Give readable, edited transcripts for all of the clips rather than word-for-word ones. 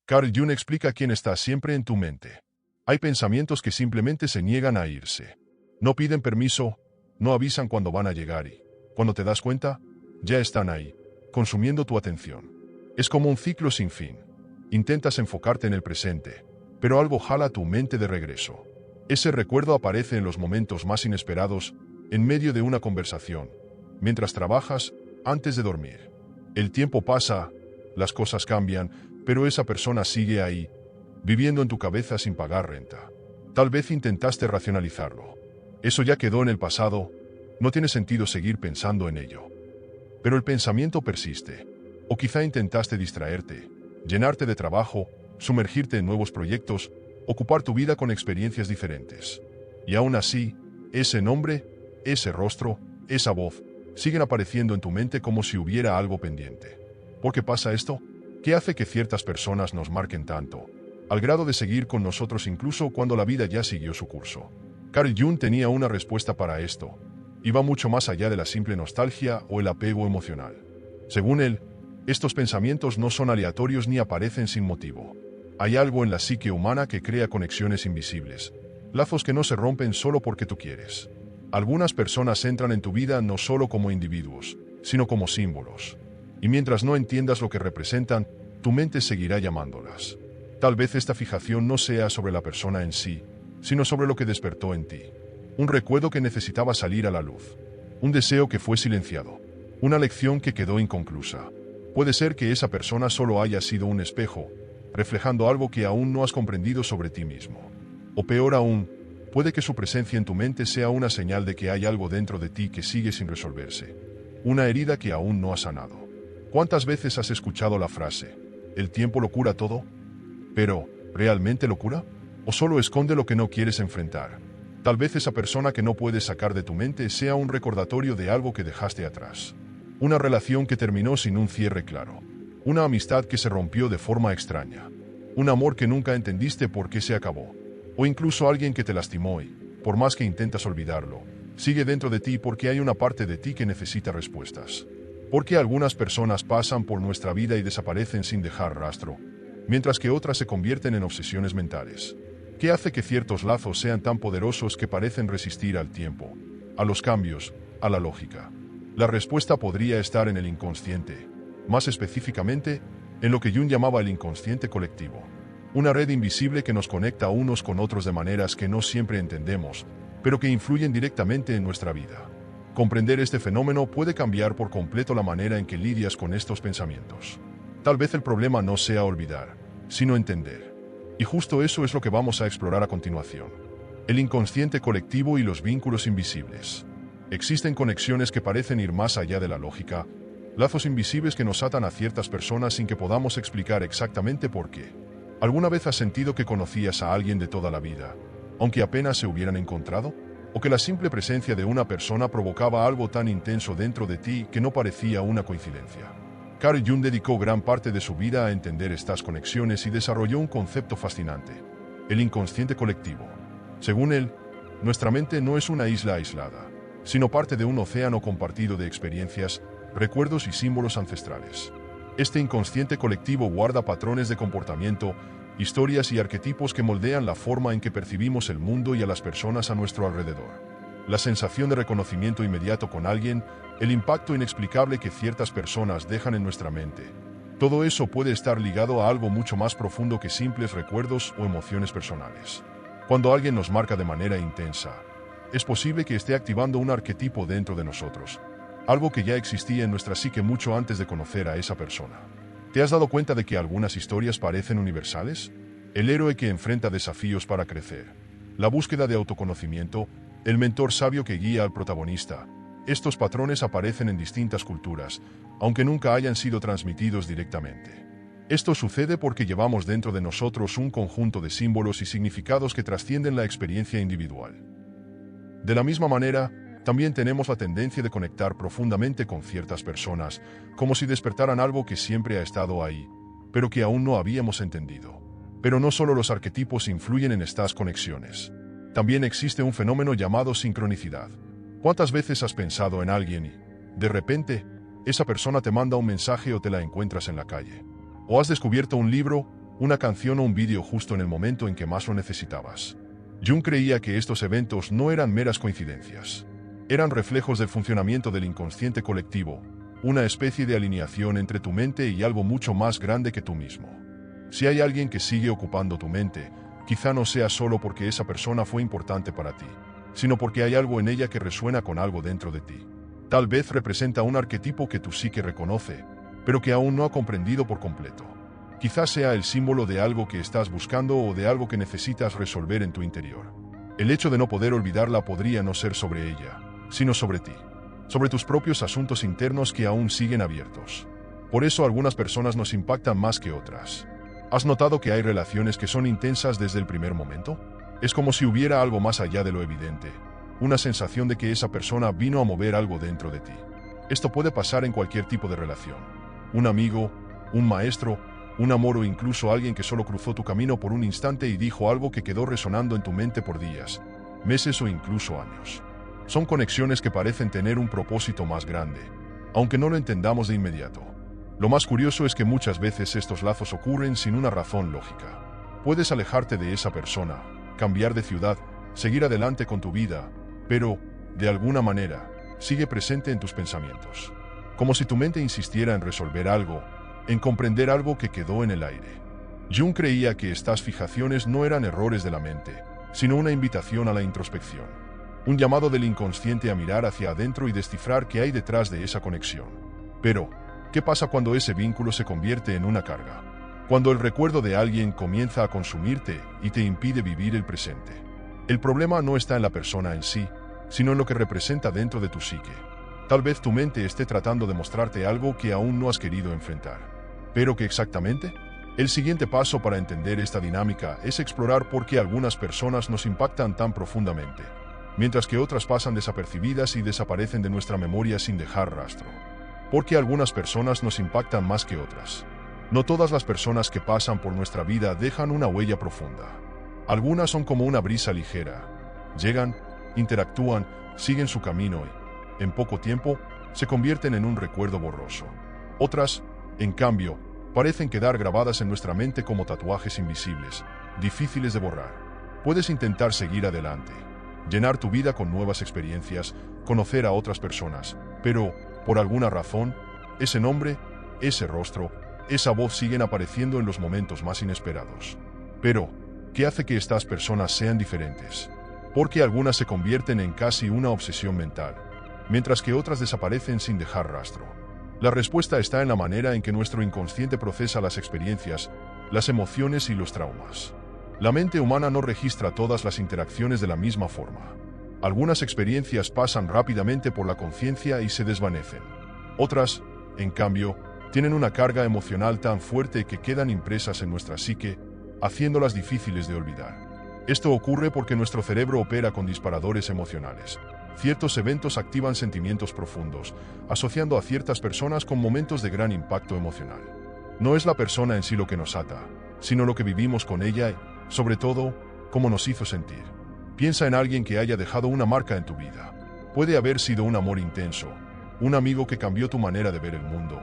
Carl Jung explica quién está siempre en tu mente. Hay pensamientos que simplemente se niegan a irse. No piden permiso, no avisan cuando van a llegar y, cuando te das cuenta, ya están ahí, consumiendo tu atención. Es como un ciclo sin fin. Intentas enfocarte en el presente, pero algo jala tu mente de regreso. Ese recuerdo aparece en los momentos más inesperados, en medio de una conversación, mientras trabajas, antes de dormir. El tiempo pasa, las cosas cambian, pero esa persona sigue ahí, viviendo en tu cabeza sin pagar renta. Tal vez intentaste racionalizarlo. Eso ya quedó en el pasado, no tiene sentido seguir pensando en ello. Pero el pensamiento persiste. O quizá intentaste distraerte, llenarte de trabajo, sumergirte en nuevos proyectos, ocupar tu vida con experiencias diferentes. Y aún así, ese nombre, ese rostro, esa voz, siguen apareciendo en tu mente como si hubiera algo pendiente. ¿Por qué pasa esto? ¿Qué hace que ciertas personas nos marquen tanto, al grado de seguir con nosotros incluso cuando la vida ya siguió su curso? Carl Jung tenía una respuesta para esto, y va mucho más allá de la simple nostalgia o el apego emocional. Según él, estos pensamientos no son aleatorios ni aparecen sin motivo. Hay algo en la psique humana que crea conexiones invisibles, lazos que no se rompen solo porque tú quieres. Algunas personas entran en tu vida no solo como individuos, sino como símbolos. Y mientras no entiendas lo que representan, tu mente seguirá llamándolas. Tal vez esta fijación no sea sobre la persona en sí, sino sobre lo que despertó en ti. Un recuerdo que necesitaba salir a la luz. Un deseo que fue silenciado. Una lección que quedó inconclusa. Puede ser que esa persona solo haya sido un espejo, reflejando algo que aún no has comprendido sobre ti mismo. O peor aún, puede que su presencia en tu mente sea una señal de que hay algo dentro de ti que sigue sin resolverse. Una herida que aún no has sanado. ¿Cuántas veces has escuchado la frase, "el tiempo lo cura todo"? Pero, ¿realmente lo cura? ¿O solo esconde lo que no quieres enfrentar? Tal vez esa persona que no puedes sacar de tu mente sea un recordatorio de algo que dejaste atrás. Una relación que terminó sin un cierre claro. Una amistad que se rompió de forma extraña. Un amor que nunca entendiste por qué se acabó. O incluso alguien que te lastimó y, por más que intentas olvidarlo, sigue dentro de ti porque hay una parte de ti que necesita respuestas. Porque algunas personas pasan por nuestra vida y desaparecen sin dejar rastro, mientras que otras se convierten en obsesiones mentales. ¿Qué hace que ciertos lazos sean tan poderosos que parecen resistir al tiempo, a los cambios, a la lógica? La respuesta podría estar en el inconsciente, más específicamente, en lo que Jung llamaba el inconsciente colectivo. Una red invisible que nos conecta unos con otros de maneras que no siempre entendemos, pero que influyen directamente en nuestra vida. Comprender este fenómeno puede cambiar por completo la manera en que lidias con estos pensamientos. Tal vez el problema no sea olvidar, sino entender. Y justo eso es lo que vamos a explorar a continuación. El inconsciente colectivo y los vínculos invisibles. Existen conexiones que parecen ir más allá de la lógica, lazos invisibles que nos atan a ciertas personas sin que podamos explicar exactamente por qué. ¿Alguna vez has sentido que conocías a alguien de toda la vida, aunque apenas se hubieran encontrado? ¿O que la simple presencia de una persona provocaba algo tan intenso dentro de ti que no parecía una coincidencia? Carl Jung dedicó gran parte de su vida a entender estas conexiones y desarrolló un concepto fascinante: el inconsciente colectivo. Según él, nuestra mente no es una isla aislada, sino parte de un océano compartido de experiencias, recuerdos y símbolos ancestrales. Este inconsciente colectivo guarda patrones de comportamiento, historias y arquetipos que moldean la forma en que percibimos el mundo y a las personas a nuestro alrededor. La sensación de reconocimiento inmediato con alguien, el impacto inexplicable que ciertas personas dejan en nuestra mente. Todo eso puede estar ligado a algo mucho más profundo que simples recuerdos o emociones personales. Cuando alguien nos marca de manera intensa, es posible que esté activando un arquetipo dentro de nosotros, algo que ya existía en nuestra psique mucho antes de conocer a esa persona. ¿Te has dado cuenta de que algunas historias parecen universales? El héroe que enfrenta desafíos para crecer, la búsqueda de autoconocimiento, el mentor sabio que guía al protagonista. Estos patrones aparecen en distintas culturas, aunque nunca hayan sido transmitidos directamente. Esto sucede porque llevamos dentro de nosotros un conjunto de símbolos y significados que trascienden la experiencia individual. De la misma manera, también tenemos la tendencia de conectar profundamente con ciertas personas, como si despertaran algo que siempre ha estado ahí, pero que aún no habíamos entendido. Pero no solo los arquetipos influyen en estas conexiones. También existe un fenómeno llamado sincronicidad. ¿Cuántas veces has pensado en alguien y, de repente, esa persona te manda un mensaje o te la encuentras en la calle? ¿O has descubierto un libro, una canción o un vídeo justo en el momento en que más lo necesitabas. Jung creía que estos eventos no eran meras coincidencias. Eran reflejos del funcionamiento del inconsciente colectivo, una especie de alineación entre tu mente y algo mucho más grande que tú mismo. Si hay alguien que sigue ocupando tu mente, quizá no sea solo porque esa persona fue importante para ti, sino porque hay algo en ella que resuena con algo dentro de ti. Tal vez representa un arquetipo que tu psique reconoce, pero que aún no ha comprendido por completo. Quizás sea el símbolo de algo que estás buscando o de algo que necesitas resolver en tu interior. El hecho de no poder olvidarla podría no ser sobre ella, sino sobre ti, sobre tus propios asuntos internos que aún siguen abiertos. Por eso algunas personas nos impactan más que otras. ¿Has notado que hay relaciones que son intensas desde el primer momento? Es como si hubiera algo más allá de lo evidente, una sensación de que esa persona vino a mover algo dentro de ti. Esto puede pasar en cualquier tipo de relación. Un amigo, un maestro, un amor o incluso alguien que solo cruzó tu camino por un instante y dijo algo que quedó resonando en tu mente por días, meses o incluso años. Son conexiones que parecen tener un propósito más grande, aunque no lo entendamos de inmediato. Lo más curioso es que muchas veces estos lazos ocurren sin una razón lógica. Puedes alejarte de esa persona, cambiar de ciudad, seguir adelante con tu vida, pero, de alguna manera, sigue presente en tus pensamientos. Como si tu mente insistiera en resolver algo, en comprender algo que quedó en el aire. Jung creía que estas fijaciones no eran errores de la mente, sino una invitación a la introspección. Un llamado del inconsciente a mirar hacia adentro y descifrar qué hay detrás de esa conexión. Pero, ¿qué pasa cuando ese vínculo se convierte en una carga? Cuando el recuerdo de alguien comienza a consumirte y te impide vivir el presente. El problema no está en la persona en sí, sino en lo que representa dentro de tu psique. Tal vez tu mente esté tratando de mostrarte algo que aún no has querido enfrentar. ¿Pero qué exactamente? El siguiente paso para entender esta dinámica es explorar por qué algunas personas nos impactan tan profundamente, mientras que otras pasan desapercibidas y desaparecen de nuestra memoria sin dejar rastro. ¿Por qué algunas personas nos impactan más que otras? No todas las personas que pasan por nuestra vida dejan una huella profunda. Algunas son como una brisa ligera. Llegan, interactúan, siguen su camino y, en poco tiempo, se convierten en un recuerdo borroso. Otras, en cambio, parecen quedar grabadas en nuestra mente como tatuajes invisibles, difíciles de borrar. Puedes intentar seguir adelante, llenar tu vida con nuevas experiencias, conocer a otras personas, pero, por alguna razón, ese nombre, ese rostro, esa voz siguen apareciendo en los momentos más inesperados. Pero, ¿qué hace que estas personas sean diferentes? ¿Por qué algunas se convierten en casi una obsesión mental, mientras que otras desaparecen sin dejar rastro? La respuesta está en la manera en que nuestro inconsciente procesa las experiencias, las emociones y los traumas. La mente humana no registra todas las interacciones de la misma forma. Algunas experiencias pasan rápidamente por la conciencia y se desvanecen. Otras, en cambio, tienen una carga emocional tan fuerte que quedan impresas en nuestra psique, haciéndolas difíciles de olvidar. Esto ocurre porque nuestro cerebro opera con disparadores emocionales. Ciertos eventos activan sentimientos profundos, asociando a ciertas personas con momentos de gran impacto emocional. No es la persona en sí lo que nos ata, sino lo que vivimos con ella y, sobre todo, cómo nos hizo sentir. Piensa en alguien que haya dejado una marca en tu vida. Puede haber sido un amor intenso, un amigo que cambió tu manera de ver el mundo,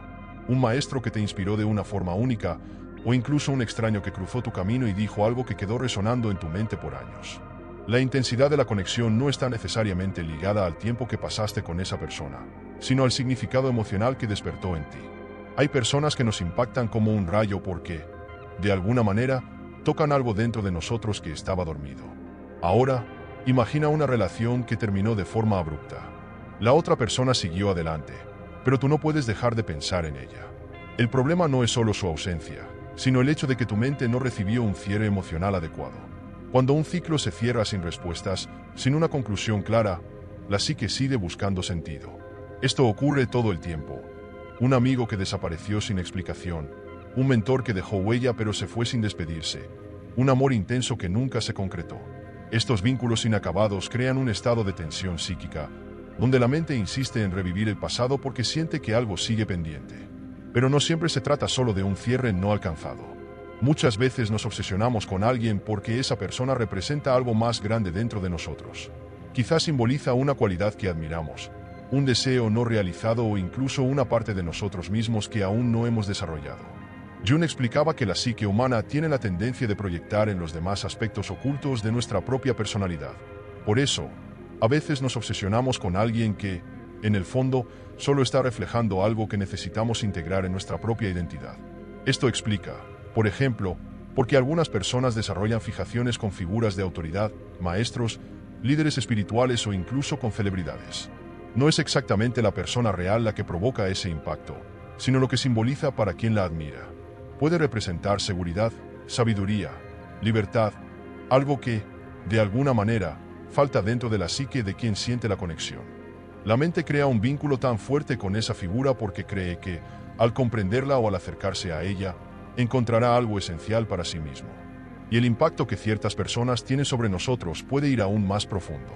un maestro que te inspiró de una forma única, o incluso un extraño que cruzó tu camino y dijo algo que quedó resonando en tu mente por años. La intensidad de la conexión no está necesariamente ligada al tiempo que pasaste con esa persona, sino al significado emocional que despertó en ti. Hay personas que nos impactan como un rayo porque, de alguna manera, tocan algo dentro de nosotros que estaba dormido. Ahora, imagina una relación que terminó de forma abrupta. La otra persona siguió adelante, pero tú no puedes dejar de pensar en ella. El problema no es solo su ausencia, sino el hecho de que tu mente no recibió un cierre emocional adecuado. Cuando un ciclo se cierra sin respuestas, sin una conclusión clara, la psique sigue buscando sentido. Esto ocurre todo el tiempo. Un amigo que desapareció sin explicación, un mentor que dejó huella pero se fue sin despedirse, un amor intenso que nunca se concretó. Estos vínculos inacabados crean un estado de tensión psíquica, donde la mente insiste en revivir el pasado porque siente que algo sigue pendiente. Pero no siempre se trata solo de un cierre no alcanzado. Muchas veces nos obsesionamos con alguien porque esa persona representa algo más grande dentro de nosotros. Quizás simboliza una cualidad que admiramos, un deseo no realizado o incluso una parte de nosotros mismos que aún no hemos desarrollado. Jung explicaba que la psique humana tiene la tendencia de proyectar en los demás aspectos ocultos de nuestra propia personalidad. Por eso, a veces nos obsesionamos con alguien que, en el fondo, solo está reflejando algo que necesitamos integrar en nuestra propia identidad. Esto explica, por ejemplo, por qué algunas personas desarrollan fijaciones con figuras de autoridad, maestros, líderes espirituales o incluso con celebridades. No es exactamente la persona real la que provoca ese impacto, sino lo que simboliza para quien la admira. Puede representar seguridad, sabiduría, libertad, algo que, de alguna manera, falta dentro de la psique de quien siente la conexión. La mente crea un vínculo tan fuerte con esa figura porque cree que, al comprenderla o al acercarse a ella, encontrará algo esencial para sí mismo. Y el impacto que ciertas personas tienen sobre nosotros puede ir aún más profundo.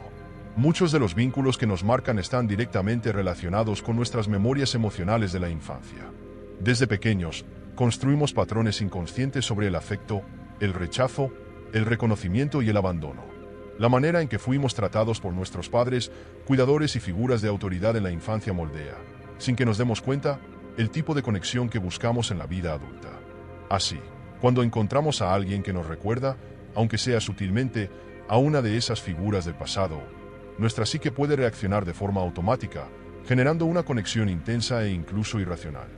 Muchos de los vínculos que nos marcan están directamente relacionados con nuestras memorias emocionales de la infancia. Desde pequeños, construimos patrones inconscientes sobre el afecto, el rechazo, el reconocimiento y el abandono. La manera en que fuimos tratados por nuestros padres, cuidadores y figuras de autoridad en la infancia moldea, sin que nos demos cuenta, el tipo de conexión que buscamos en la vida adulta. Así, cuando encontramos a alguien que nos recuerda, aunque sea sutilmente, a una de esas figuras del pasado, nuestra psique puede reaccionar de forma automática, generando una conexión intensa e incluso irracional.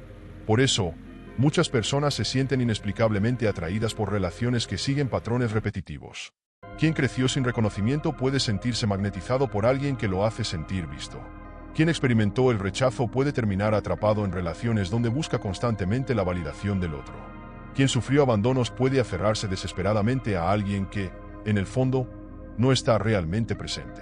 Por eso, muchas personas se sienten inexplicablemente atraídas por relaciones que siguen patrones repetitivos. Quien creció sin reconocimiento puede sentirse magnetizado por alguien que lo hace sentir visto. Quien experimentó el rechazo puede terminar atrapado en relaciones donde busca constantemente la validación del otro. Quien sufrió abandonos puede aferrarse desesperadamente a alguien que, en el fondo, no está realmente presente.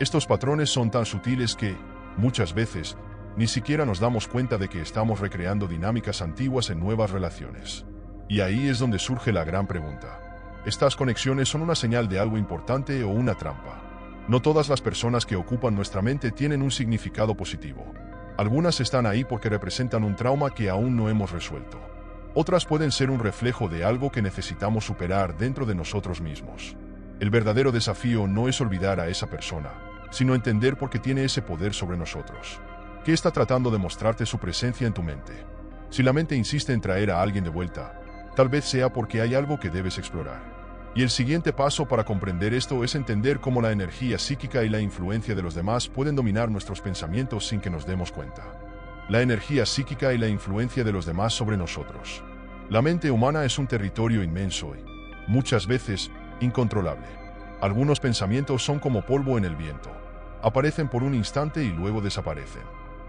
Estos patrones son tan sutiles que, muchas veces, ni siquiera nos damos cuenta de que estamos recreando dinámicas antiguas en nuevas relaciones. Y ahí es donde surge la gran pregunta. ¿Estas conexiones son una señal de algo importante o una trampa? No todas las personas que ocupan nuestra mente tienen un significado positivo. Algunas están ahí porque representan un trauma que aún no hemos resuelto. Otras pueden ser un reflejo de algo que necesitamos superar dentro de nosotros mismos. El verdadero desafío no es olvidar a esa persona, sino entender por qué tiene ese poder sobre nosotros. ¿Qué está tratando de mostrarte su presencia en tu mente? Si la mente insiste en traer a alguien de vuelta, tal vez sea porque hay algo que debes explorar. Y el siguiente paso para comprender esto es entender cómo la energía psíquica y la influencia de los demás pueden dominar nuestros pensamientos sin que nos demos cuenta. La energía psíquica y la influencia de los demás sobre nosotros. La mente humana es un territorio inmenso y, muchas veces, incontrolable. Algunos pensamientos son como polvo en el viento. Aparecen por un instante y luego desaparecen.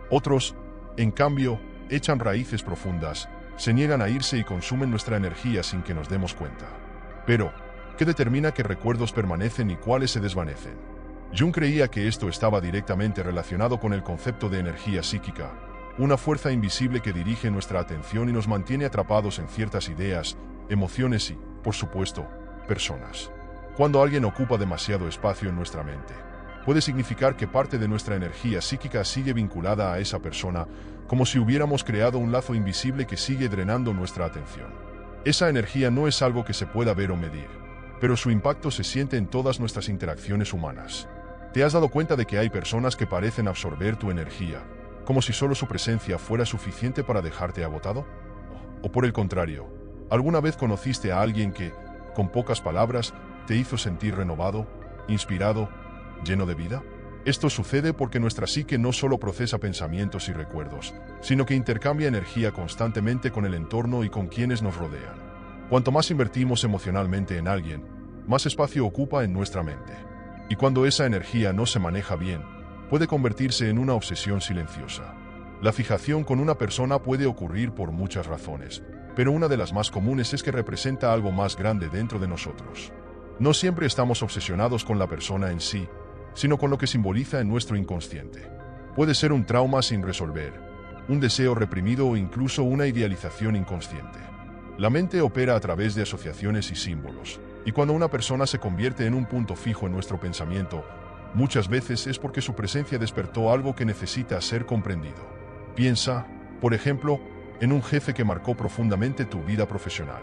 Otros, en cambio, echan raíces profundas, se niegan a irse y consumen nuestra energía sin que nos demos cuenta. Pero, ¿qué determina qué recuerdos permanecen y cuáles se desvanecen? Jung creía que esto estaba directamente relacionado con el concepto de energía psíquica, una fuerza invisible que dirige nuestra atención y nos mantiene atrapados en ciertas ideas, emociones y, por supuesto, personas. Cuando alguien ocupa demasiado espacio en nuestra mente, puede significar que parte de nuestra energía psíquica sigue vinculada a esa persona, como si hubiéramos creado un lazo invisible que sigue drenando nuestra atención. Esa energía no es algo que se pueda ver o medir, pero su impacto se siente en todas nuestras interacciones humanas. ¿Te has dado cuenta de que hay personas que parecen absorber tu energía, como si solo su presencia fuera suficiente para dejarte agotado? O por el contrario, ¿alguna vez conociste a alguien que, con pocas palabras, te hizo sentir renovado, inspirado, lleno de vida? Esto sucede porque nuestra psique no solo procesa pensamientos y recuerdos, sino que intercambia energía constantemente con el entorno y con quienes nos rodean. Cuanto más invertimos emocionalmente en alguien, más espacio ocupa en nuestra mente. Y cuando esa energía no se maneja bien, puede convertirse en una obsesión silenciosa. La fijación con una persona puede ocurrir por muchas razones, pero una de las más comunes es que representa algo más grande dentro de nosotros. No siempre estamos obsesionados con la persona en sí, sino con lo que simboliza en nuestro inconsciente. Puede ser un trauma sin resolver, un deseo reprimido o incluso una idealización inconsciente. La mente opera a través de asociaciones y símbolos, y cuando una persona se convierte en un punto fijo en nuestro pensamiento, muchas veces es porque su presencia despertó algo que necesita ser comprendido. Piensa, por ejemplo, en un jefe que marcó profundamente tu vida profesional.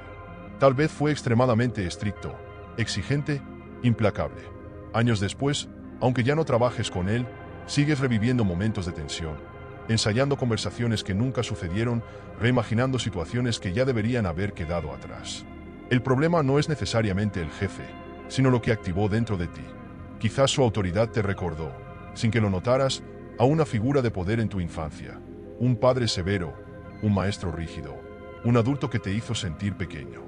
Tal vez fue extremadamente estricto, exigente, implacable. Años después, aunque ya no trabajes con él, sigues reviviendo momentos de tensión, ensayando conversaciones que nunca sucedieron, reimaginando situaciones que ya deberían haber quedado atrás. El problema no es necesariamente el jefe, sino lo que activó dentro de ti. Quizás su autoridad te recordó, sin que lo notaras, a una figura de poder en tu infancia, un padre severo, un maestro rígido, un adulto que te hizo sentir pequeño.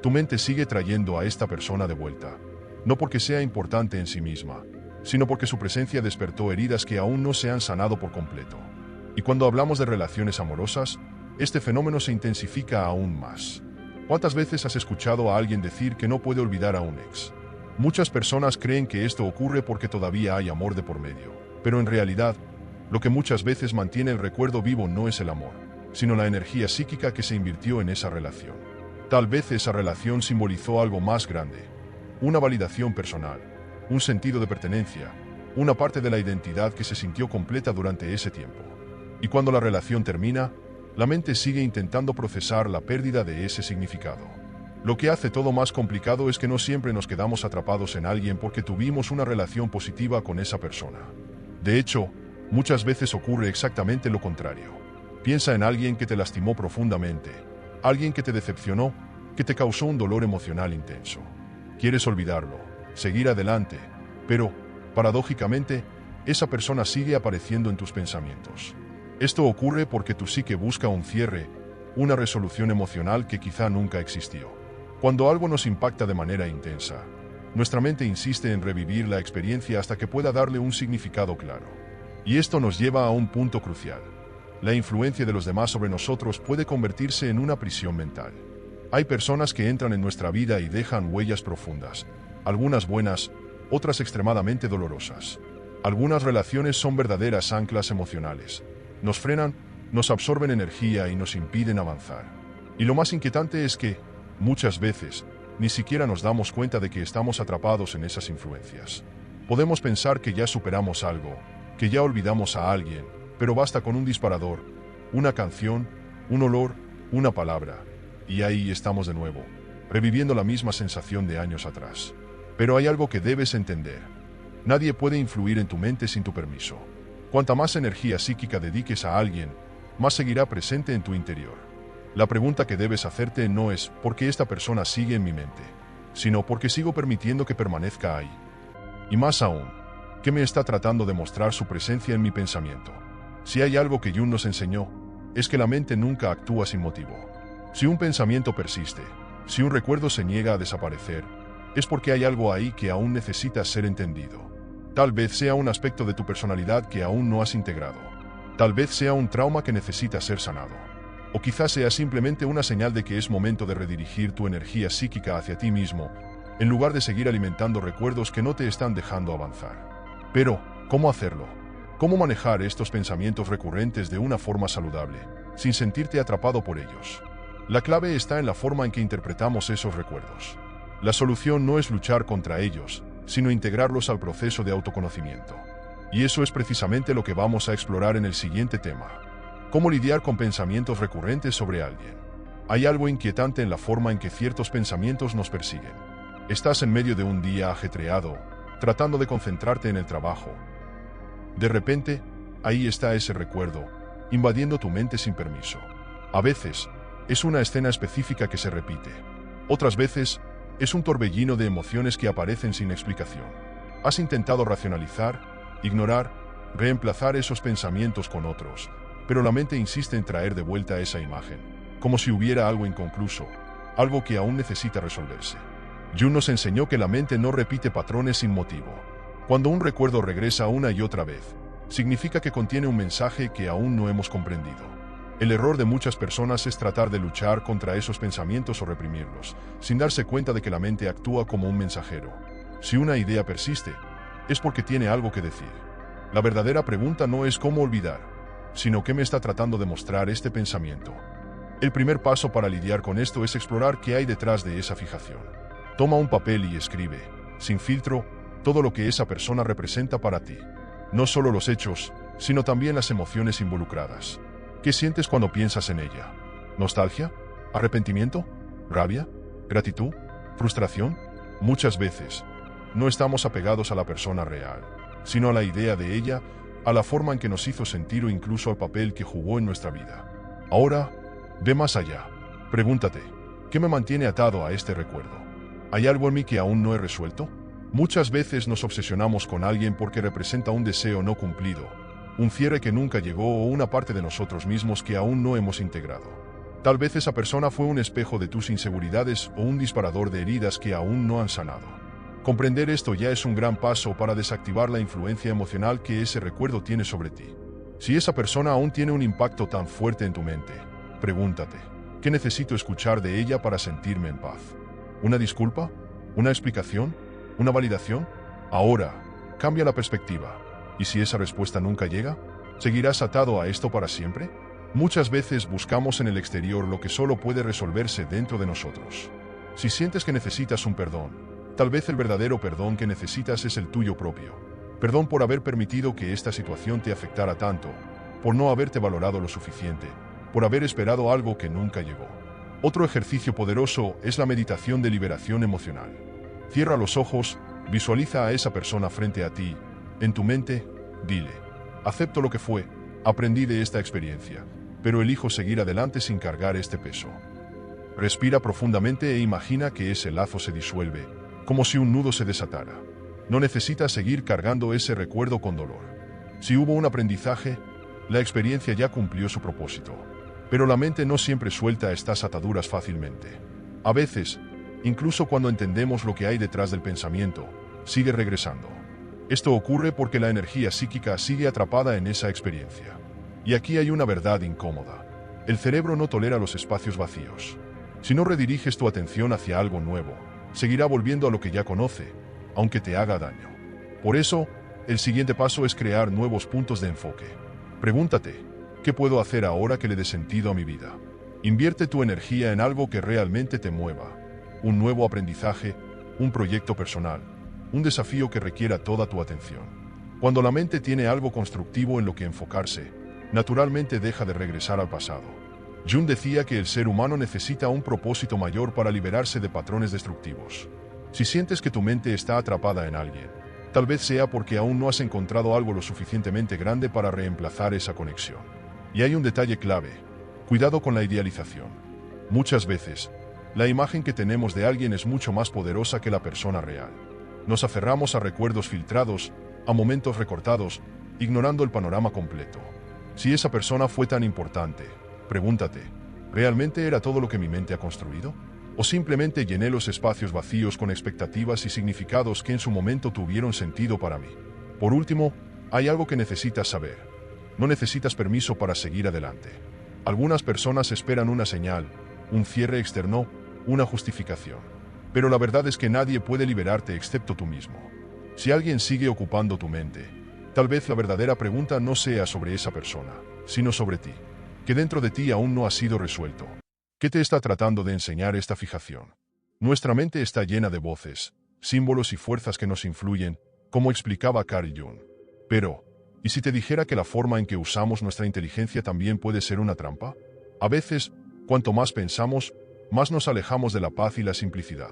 Tu mente sigue trayendo a esta persona de vuelta, no porque sea importante en sí misma, sino porque su presencia despertó heridas que aún no se han sanado por completo. Y cuando hablamos de relaciones amorosas, este fenómeno se intensifica aún más. ¿Cuántas veces has escuchado a alguien decir que no puede olvidar a un ex? Muchas personas creen que esto ocurre porque todavía hay amor de por medio, pero en realidad, lo que muchas veces mantiene el recuerdo vivo no es el amor, sino la energía psíquica que se invirtió en esa relación. Tal vez esa relación simbolizó algo más grande, una validación personal, un sentido de pertenencia, una parte de la identidad que se sintió completa durante ese tiempo. Y cuando la relación termina, la mente sigue intentando procesar la pérdida de ese significado. Lo que hace todo más complicado es que no siempre nos quedamos atrapados en alguien porque tuvimos una relación positiva con esa persona. De hecho, muchas veces ocurre exactamente lo contrario. Piensa en alguien que te lastimó profundamente, alguien que te decepcionó, que te causó un dolor emocional intenso. Quieres olvidarlo, seguir adelante, pero, paradójicamente, esa persona sigue apareciendo en tus pensamientos. Esto ocurre porque tu psique busca un cierre, una resolución emocional que quizá nunca existió. Cuando algo nos impacta de manera intensa, nuestra mente insiste en revivir la experiencia hasta que pueda darle un significado claro. Y esto nos lleva a un punto crucial. La influencia de los demás sobre nosotros puede convertirse en una prisión mental. Hay personas que entran en nuestra vida y dejan huellas profundas, algunas buenas, otras extremadamente dolorosas. Algunas relaciones son verdaderas anclas emocionales. Nos frenan, nos absorben energía y nos impiden avanzar. Y lo más inquietante es que, muchas veces, ni siquiera nos damos cuenta de que estamos atrapados en esas influencias. Podemos pensar que ya superamos algo, que ya olvidamos a alguien, pero basta con un disparador, una canción, un olor, una palabra, y ahí estamos de nuevo, reviviendo la misma sensación de años atrás. Pero hay algo que debes entender. Nadie puede influir en tu mente sin tu permiso. Cuanta más energía psíquica dediques a alguien, más seguirá presente en tu interior. La pregunta que debes hacerte no es ¿por qué esta persona sigue en mi mente?, sino ¿por qué sigo permitiendo que permanezca ahí? Y más aún, ¿qué me está tratando de mostrar su presencia en mi pensamiento? Si hay algo que Jung nos enseñó, es que la mente nunca actúa sin motivo. Si un pensamiento persiste, si un recuerdo se niega a desaparecer, es porque hay algo ahí que aún necesita ser entendido. Tal vez sea un aspecto de tu personalidad que aún no has integrado. Tal vez sea un trauma que necesita ser sanado. O quizás sea simplemente una señal de que es momento de redirigir tu energía psíquica hacia ti mismo, en lugar de seguir alimentando recuerdos que no te están dejando avanzar. Pero, ¿cómo hacerlo? ¿Cómo manejar estos pensamientos recurrentes de una forma saludable, sin sentirte atrapado por ellos? La clave está en la forma en que interpretamos esos recuerdos. La solución no es luchar contra ellos, sino integrarlos al proceso de autoconocimiento. Y eso es precisamente lo que vamos a explorar en el siguiente tema. ¿Cómo lidiar con pensamientos recurrentes sobre alguien? Hay algo inquietante en la forma en que ciertos pensamientos nos persiguen. Estás en medio de un día ajetreado, tratando de concentrarte en el trabajo. De repente, ahí está ese recuerdo, invadiendo tu mente sin permiso. A veces, es una escena específica que se repite. Otras veces, es un torbellino de emociones que aparecen sin explicación. Has intentado racionalizar, ignorar, reemplazar esos pensamientos con otros, pero la mente insiste en traer de vuelta esa imagen, como si hubiera algo inconcluso, algo que aún necesita resolverse. Jung nos enseñó que la mente no repite patrones sin motivo. Cuando un recuerdo regresa una y otra vez, significa que contiene un mensaje que aún no hemos comprendido. El error de muchas personas es tratar de luchar contra esos pensamientos o reprimirlos, sin darse cuenta de que la mente actúa como un mensajero. Si una idea persiste, es porque tiene algo que decir. La verdadera pregunta no es cómo olvidar, sino qué me está tratando de mostrar este pensamiento. El primer paso para lidiar con esto es explorar qué hay detrás de esa fijación. Toma un papel y escribe, sin filtro, todo lo que esa persona representa para ti. No solo los hechos, sino también las emociones involucradas. ¿Qué sientes cuando piensas en ella? ¿Nostalgia? ¿Arrepentimiento? ¿Rabia? ¿Gratitud? ¿Frustración? Muchas veces, no estamos apegados a la persona real, sino a la idea de ella a la forma en que nos hizo sentir o incluso al papel que jugó en nuestra vida. Ahora, ve más allá. Pregúntate, ¿qué me mantiene atado a este recuerdo? ¿Hay algo en mí que aún no he resuelto? Muchas veces nos obsesionamos con alguien porque representa un deseo no cumplido, un cierre que nunca llegó o una parte de nosotros mismos que aún no hemos integrado. Tal vez esa persona fue un espejo de tus inseguridades o un disparador de heridas que aún no han sanado. Comprender esto ya es un gran paso para desactivar la influencia emocional que ese recuerdo tiene sobre ti. Si esa persona aún tiene un impacto tan fuerte en tu mente, pregúntate, ¿qué necesito escuchar de ella para sentirme en paz? ¿Una disculpa? ¿Una explicación? ¿Una validación? Ahora, cambia la perspectiva. ¿Y si esa respuesta nunca llega? ¿Seguirás atado a esto para siempre? Muchas veces buscamos en el exterior lo que solo puede resolverse dentro de nosotros. Si sientes que necesitas un perdón, tal vez el verdadero perdón que necesitas es el tuyo propio. Perdón por haber permitido que esta situación te afectara tanto, por no haberte valorado lo suficiente, por haber esperado algo que nunca llegó. Otro ejercicio poderoso es la meditación de liberación emocional. Cierra los ojos, visualiza a esa persona frente a ti. En tu mente, dile, acepto lo que fue, aprendí de esta experiencia, pero elijo seguir adelante sin cargar este peso. Respira profundamente e imagina que ese lazo se disuelve, como si un nudo se desatara. No necesitas seguir cargando ese recuerdo con dolor. Si hubo un aprendizaje, la experiencia ya cumplió su propósito. Pero la mente no siempre suelta estas ataduras fácilmente. A veces, incluso cuando entendemos lo que hay detrás del pensamiento, sigue regresando. Esto ocurre porque la energía psíquica sigue atrapada en esa experiencia. Y aquí hay una verdad incómoda. El cerebro no tolera los espacios vacíos. Si no rediriges tu atención hacia algo nuevo, seguirá volviendo a lo que ya conoce, aunque te haga daño. Por eso, el siguiente paso es crear nuevos puntos de enfoque. Pregúntate, ¿qué puedo hacer ahora que le dé sentido a mi vida? Invierte tu energía en algo que realmente te mueva. Un nuevo aprendizaje, un proyecto personal, un desafío que requiera toda tu atención. Cuando la mente tiene algo constructivo en lo que enfocarse, naturalmente deja de regresar al pasado. Jung decía que el ser humano necesita un propósito mayor para liberarse de patrones destructivos. Si sientes que tu mente está atrapada en alguien, tal vez sea porque aún no has encontrado algo lo suficientemente grande para reemplazar esa conexión. Y hay un detalle clave: cuidado con la idealización. Muchas veces, la imagen que tenemos de alguien es mucho más poderosa que la persona real. Nos aferramos a recuerdos filtrados, a momentos recortados, ignorando el panorama completo. Si esa persona fue tan importante, pregúntate, ¿realmente era todo lo que mi mente ha construido? ¿O simplemente llené los espacios vacíos con expectativas y significados que en su momento tuvieron sentido para mí? Por último, hay algo que necesitas saber. No necesitas permiso para seguir adelante. Algunas personas esperan una señal, un cierre externo, una justificación. Pero la verdad es que nadie puede liberarte excepto tú mismo. Si alguien sigue ocupando tu mente, tal vez la verdadera pregunta no sea sobre esa persona, sino sobre ti. Que dentro de ti aún no ha sido resuelto. ¿Qué te está tratando de enseñar esta fijación? Nuestra mente está llena de voces, símbolos y fuerzas que nos influyen, como explicaba Carl Jung. Pero, ¿y si te dijera que la forma en que usamos nuestra inteligencia también puede ser una trampa? A veces, cuanto más pensamos, más nos alejamos de la paz y la simplicidad.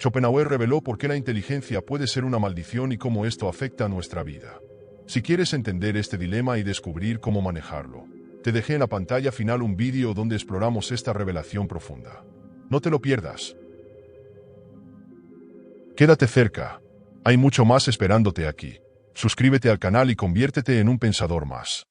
Schopenhauer reveló por qué la inteligencia puede ser una maldición y cómo esto afecta a nuestra vida. Si quieres entender este dilema y descubrir cómo manejarlo, te dejé en la pantalla final un vídeo donde exploramos esta revelación profunda. No te lo pierdas. Quédate cerca. Hay mucho más esperándote aquí. Suscríbete al canal y conviértete en un pensador más.